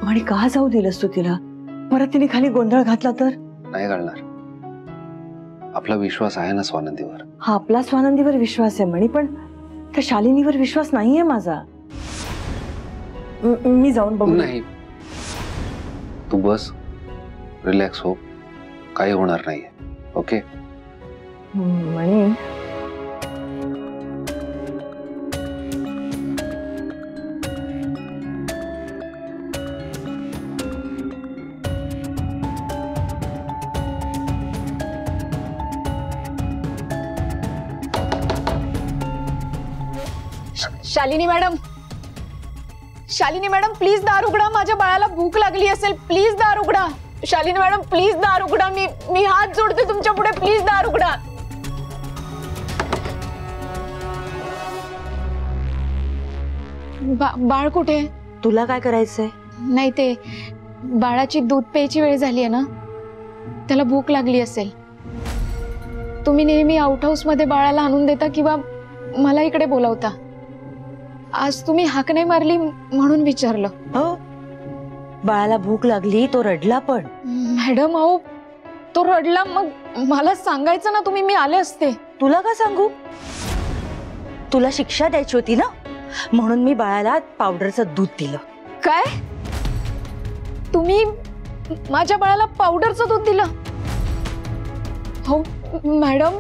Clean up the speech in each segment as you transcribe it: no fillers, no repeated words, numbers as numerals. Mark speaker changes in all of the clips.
Speaker 1: आणि का जाऊ दिलंस तू तिला? परत तिने खाली गोंधळ घातला तर?
Speaker 2: नाही घालणार. आपला विश्वास आहे ना स्वानंदीवर.
Speaker 1: हा आपला स्वानंदीवर विश्वास आहे म्हणी, पण त्या शालिनीवर विश्वास नाहीये माझा. मी जाऊन बघू.
Speaker 2: नाही, तू बस, रिलॅक्स हो, काही होणार नाहीये. ओके?
Speaker 1: म्हणी
Speaker 3: Shalini madam, Shalini madam please दार उघडा, माझ्या बाळाला भूक लागली असेल, प्लीज दार उघडा. शालिनी मॅडम प्लीज दार उघडा, मी हात जोडते तुमच्या पुढे, प्लीज दार उघडा. बाळ कुठे?
Speaker 1: तुला काय करायचंय?
Speaker 3: नाही, ते बाळाची दूध प्यायची वेळ झाली आहे ना, त्याला भूक लागली असेल. तुम्ही नेहमी आउट हाऊस मध्ये बाळाला आणून देता किंवा मला इकडे बोलावता. आज तुम्ही हाक नाही मारली म्हणून विचारलं.
Speaker 1: हो, बाळाला भूक लागली, तो रडला पण.
Speaker 3: मॅडम अहो, तो रडला, मग मला सांगायचं ना तुम्ही, मी आले असते.
Speaker 1: तुला का सांगू? तुला शिक्षा द्यायची होती ना, म्हणून मी बाळाला पावडरचं दूध दिलं.
Speaker 3: काय? तुम्ही माझ्या बाळाला पावडरचं दूध दिलं? हो मॅडम,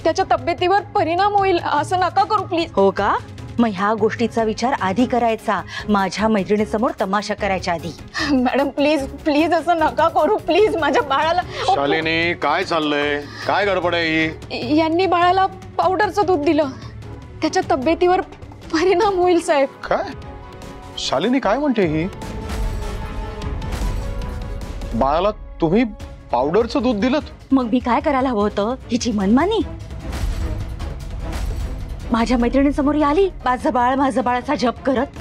Speaker 3: त्याच्या तब्येतीवर परिणाम होईल, असं नका करू प्लीज.
Speaker 1: हो का? मग ह्या गोष्टीचा विचार आधी करायचा, माझ्या मैत्रिणीसमोर तमाशा करायच्या आधी.
Speaker 3: मॅडम प्लीज प्लीज असं नका करू प्लीज. माझ्या बाळाला.
Speaker 4: शालिनी काय चाललंय? काय गडबड आहे ही?
Speaker 3: यांनी बाळाला पावडरचं दूध दिलं, त्याच्या तब्येतीवर परिणाम होईल साहेब.
Speaker 4: काय शालिनी काय म्हणते ही? बाळाला तुम्ही पावडरचं दूध दिलं?
Speaker 1: मग मी काय करायला हवं होतं? हिची मनमानी. माझ्या मैत्रिणीसमोर आली माझं बाळ असा जप करत.